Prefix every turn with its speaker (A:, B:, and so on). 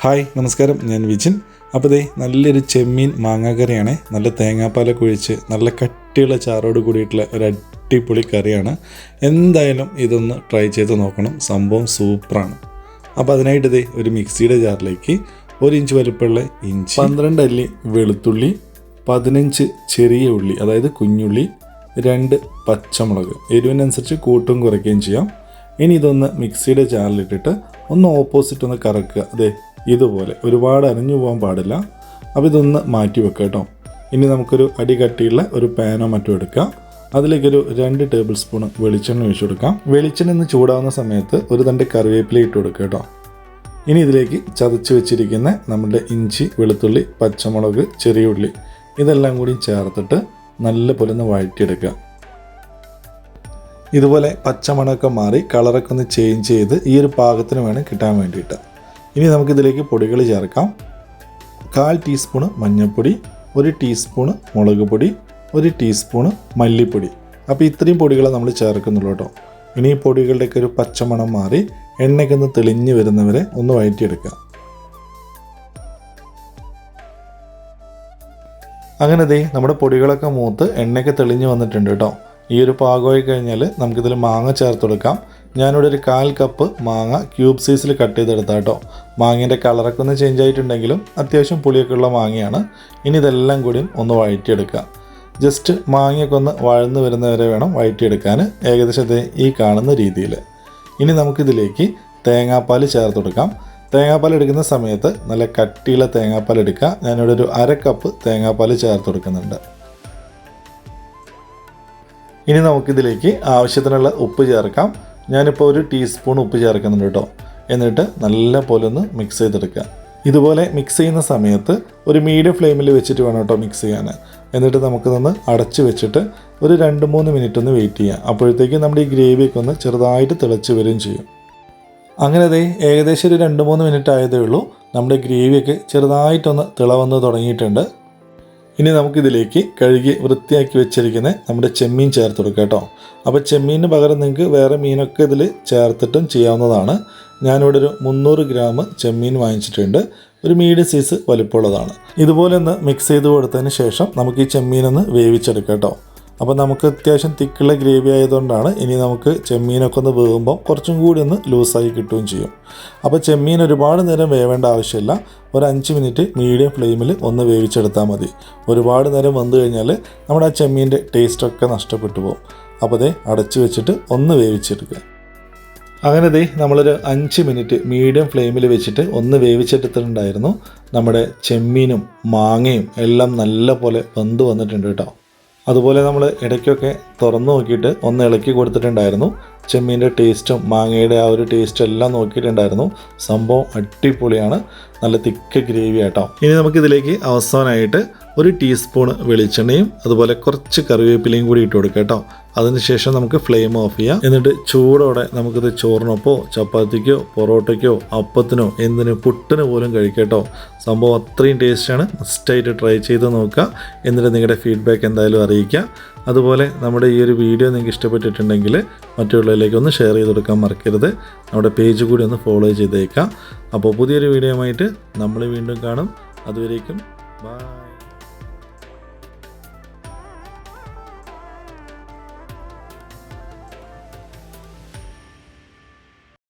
A: Hi നമസ്കാരം, ഞാൻ വിജിൻ. അപ്പോൾ നല്ലൊരു ചെമ്മീൻ മാങ്ങാക്കറിയാണ്. നല്ല തേങ്ങാപ്പാലൊക്കെ ഒഴിച്ച് നല്ല കട്ടിയുള്ള ചാറോട് കൂടിയിട്ടുള്ള ഒരു അടിപൊളി കറിയാണ്. എന്തായാലും ഇതൊന്ന് ട്രൈ ചെയ്ത് നോക്കണം, സംഭവം സൂപ്പറാണ്. അപ്പോൾ അതിനായിട്ട് ഒരു മിക്സിയുടെ ജാറിലേക്ക് 1 ഇഞ്ച് വലുപ്പമുള്ള ഇഞ്ചി, 12 അല്ലി വെളുത്തുള്ളി, 15 ചെറിയ ഉള്ളി അതായത് കുഞ്ഞുള്ളി, 2 പച്ചമുളക്, എരിവിനനുസരിച്ച് കൂട്ടും കുറയ്ക്കുകയും ചെയ്യാം. ഇനി ഇതൊന്ന് മിക്സിയുടെ ജാറിലിട്ടിട്ട് ഒന്ന് ഓപ്പോസിറ്റ് ഒന്ന് കറക്കുക. ഇതുപോലെ ഒരുപാട് അരഞ്ഞു പോകാൻ പാടില്ല. അപ്പോൾ ഇതൊന്ന് മാറ്റി വെക്കുക കേട്ടോ. ഇനി നമുക്കൊരു അടി കട്ടിയുള്ള ഒരു പാനോ മറ്റോ എടുക്കുക. അതിലേക്കൊരു 2 ടേബിൾ സ്പൂൺ വെളിച്ചെണ്ണ ഒഴിച്ചു കൊടുക്കാം. വെളിച്ചെണ്ണ ഒന്ന് ചൂടാവുന്ന സമയത്ത് ഒരു തണ്ട് കറിവേപ്പില ഇട്ട് കൊടുക്കുക കേട്ടോ. ഇനി ഇതിലേക്ക് ചതച്ച് വെച്ചിരിക്കുന്ന നമ്മുടെ ഇഞ്ചി, വെളുത്തുള്ളി, പച്ചമുളക്, ചെറിയ ഉള്ളി ഇതെല്ലാം കൂടി ചേർത്തിട്ട് നല്ല പോലെ ഒന്ന് വഴറ്റിയെടുക്കുക. ഇതുപോലെ പച്ചമണമൊക്കെ മാറി കളറൊക്കെ ഒന്ന് ചേഞ്ച് ചെയ്ത് ഈ ഒരു പാകത്തിന് വേണം കിട്ടാൻ വേണ്ടിയിട്ട്. ഇനി നമുക്കിതിലേക്ക് പൊടികൾ ചേർക്കാം. 1/4 ടീസ്പൂണ് മഞ്ഞൾപ്പൊടി, 1 ടീസ്പൂണ് മുളക് പൊടി, 1 ടീസ്പൂണ് മല്ലിപ്പൊടി. അപ്പോൾ ഇത്രയും പൊടികളെ നമ്മൾ ചേർക്കുന്നുള്ളൂ കേട്ടോ. ഇനി ഈ പൊടികളുടെയൊക്കെ ഒരു പച്ചമണം മാറി എണ്ണയ്ക്ക് ഒന്ന് തെളിഞ്ഞ് വരുന്നവരെ ഒന്ന് വഴറ്റിയെടുക്കുക. അങ്ങനെ നമ്മുടെ പൊടികളൊക്കെ മൂത്ത് എണ്ണയൊക്കെ തെളിഞ്ഞ് വന്നിട്ടുണ്ട് കേട്ടോ. ഈ ഒരു പാകമായി കഴിഞ്ഞാൽ നമുക്കിതിൽ മാങ്ങ ചേർത്ത് കൊടുക്കാം. ഞാനിവിടെ ഒരു 1/4 കപ്പ് മാങ്ങ ക്യൂബ് സൈസിൽ കട്ട് ചെയ്തെടുത്താൽ കേട്ടോ. മാങ്ങേൻ്റെ കളറൊക്കെ ഒന്ന് ചേഞ്ച് ആയിട്ടുണ്ടെങ്കിലും അത്യാവശ്യം പുളിയൊക്കെ ഉള്ള മാങ്ങയാണ്. ഇനി ഇതെല്ലാം കൂടിയും ഒന്ന് വഴറ്റിയെടുക്കുക. ജസ്റ്റ് മാങ്ങയൊക്കെ ഒന്ന് വഴന്ന് വരുന്നവരെ വേണം വഴറ്റിയെടുക്കാൻ, ഏകദേശം ഈ കാണുന്ന രീതിയിൽ. ഇനി നമുക്കിതിലേക്ക് തേങ്ങാപ്പാൽ ചേർത്ത് കൊടുക്കാം. തേങ്ങാപ്പാൽ എടുക്കുന്ന സമയത്ത് നല്ല കട്ടിയുള്ള തേങ്ങാപ്പാൽ എടുക്കുക. ഞാനിവിടെ ഒരു 1/2 കപ്പ് തേങ്ങാപ്പാൽ ചേർത്ത് കൊടുക്കുന്നുണ്ട്. ഇനി നമുക്കിതിലേക്ക് ആവശ്യത്തിനുള്ള ഉപ്പ് ചേർക്കാം. ഞാനിപ്പോൾ 1 ടീസ്പൂൺ ഉപ്പ് ചേർക്കുന്നുണ്ട് കേട്ടോ. എന്നിട്ട് നല്ല പോലെ ഒന്ന് മിക്സ് ചെയ്തെടുക്കുക. ഇതുപോലെ മിക്സ് ചെയ്യുന്ന സമയത്ത് ഒരു മീഡിയം ഫ്ലെയിമിൽ വെച്ചിട്ട് വേണം കേട്ടോ മിക്സ് ചെയ്യാൻ. എന്നിട്ട് നമുക്കിതൊന്ന് അടച്ച് വെച്ചിട്ട് ഒരു 2-3 മിനിറ്റ് ഒന്ന് വെയിറ്റ് ചെയ്യാം. അപ്പോഴത്തേക്കും നമ്മുടെ ഈ ഗ്രേവിയൊക്കെ ഒന്ന് ചെറുതായിട്ട് തിളച്ച് വരികയും ചെയ്യും. അങ്ങനെ ഏകദേശം ഒരു 2-3 മിനിറ്റ് ആയതേ ഉള്ളൂ. നമ്മുടെ ഗ്രേവിയൊക്കെ ചെറുതായിട്ടൊന്ന് തിളവന്ന് തുടങ്ങിയിട്ടുണ്ട്. ഇനി നമുക്കിതിലേക്ക് കഴുകി വൃത്തിയാക്കി വെച്ചിരിക്കുന്ന നമ്മുടെ ചെമ്മീൻ ചേർത്ത് കൊടുക്കുക കേട്ടോ. അപ്പോൾ ചെമ്മീന് പകരം നിങ്ങൾക്ക് വേറെ മീനൊക്കെ ഇതിൽ ചേർത്തിട്ടും ചെയ്യാവുന്നതാണ്. ഞാനിവിടെ ഒരു 300 ഗ്രാം ചെമ്മീൻ വാങ്ങിച്ചിട്ടുണ്ട്. ഒരു മീഡിയം സൈസ് വലിപ്പമുള്ളതാണ്. ഇതുപോലെ ഒന്ന് മിക്സ് ചെയ്ത് കൊടുത്തതിന് ശേഷം നമുക്ക് ഈ ചെമ്മീനൊന്ന് വേവിച്ചെടുക്കാം കേട്ടോ. അപ്പോൾ നമുക്ക് അത്യാവശ്യം തിക്കുള്ള ഗ്രേവി ആയതുകൊണ്ടാണ് ഇനി നമുക്ക് ചെമ്മീനൊക്കെ ഒന്ന് വേകുമ്പോൾ കുറച്ചും കൂടി ഒന്ന് ലൂസായി കിട്ടുകയും ചെയ്യും. അപ്പോൾ ചെമ്മീൻ ഒരുപാട് നേരം വേവേണ്ട ആവശ്യമില്ല. ഒരു 5 മിനിറ്റ് മീഡിയം ഫ്ലെയിമിൽ ഒന്ന് വേവിച്ചെടുത്താൽ മതി. ഒരുപാട് നേരം വെന്ത് കഴിഞ്ഞാൽ നമ്മുടെ ആ ചെമ്മീൻ്റെ ടേസ്റ്റൊക്കെ നഷ്ടപ്പെട്ടു പോകും. അപ്പോൾ അടച്ച് വെച്ചിട്ട് ഒന്ന് വേവിച്ചെടുക്കുക. അങ്ങനെ നമ്മളൊരു 5 മിനിറ്റ് മീഡിയം ഫ്ലെയിമിൽ വെച്ചിട്ട് ഒന്ന് വേവിച്ചെടുത്തിട്ടുണ്ടായിരുന്നു. നമ്മുടെ ചെമ്മീനും മാങ്ങയും എല്ലാം നല്ല പോലെ വെന്ത് വന്നിട്ടുണ്ട് കേട്ടോ. അതുപോലെ നമ്മൾ ഇടയ്ക്കൊക്കെ തുറന്നു നോക്കിയിട്ട് ഒന്ന് ഇളക്കി കൊടുത്തിട്ടുണ്ടായിരുന്നു. ചെമ്മീൻ്റെ ടേസ്റ്റും മാങ്ങയുടെ ആ ഒരു ടേസ്റ്റും എല്ലാം നോക്കിയിട്ടുണ്ടായിരുന്നു. സംഭവം അടിപൊളിയാണ്, നല്ല തിക്ക് ഗ്രേവി ആട്ടോ. ഇനി നമുക്കിതിലേക്ക് അവസാനമായിട്ട് 1 ടീസ്പൂൺ വെളിച്ചെണ്ണയും അതുപോലെ കുറച്ച് കറിവേപ്പിലയും കൂടി ഇട്ട് കൊടുക്കുക കേട്ടോ. അതിനുശേഷം നമുക്ക് ഫ്ലെയിം ഓഫ് ചെയ്യാം. എന്നിട്ട് ചൂടോടെ നമുക്കിത് ചോറിനൊപ്പോ ചപ്പാത്തിക്കോ പൊറോട്ടയ്ക്കോ അപ്പത്തിനോ എന്തിനു പുട്ടിന് പോലും കഴിക്കട്ടോ. സംഭവം അത്രയും ടേസ്റ്റാണ്. മസ്റ്റായിട്ട് ട്രൈ ചെയ്ത് നോക്കുക. എന്നിട്ട് നിങ്ങളുടെ ഫീഡ്ബാക്ക് എന്തായാലും അറിയിക്കുക. അതുപോലെ നമ്മുടെ ഈ ഒരു വീഡിയോ നിങ്ങൾക്ക് ഇഷ്ടപ്പെട്ടിട്ടുണ്ടെങ്കിൽ മറ്റുള്ളവരിലേക്ക് ഒന്ന് ഷെയർ ചെയ്ത് കൊടുക്കാൻ മറക്കരുത്. നമ്മുടെ പേജ് കൂടി ഒന്ന് ഫോളോ ചെയ്തേക്കാം. അപ്പോൾ പുതിയൊരു വീഡിയോയുമായിട്ട് നമ്മൾ വീണ്ടും കാണും. അതുവരേക്കും ബൈ.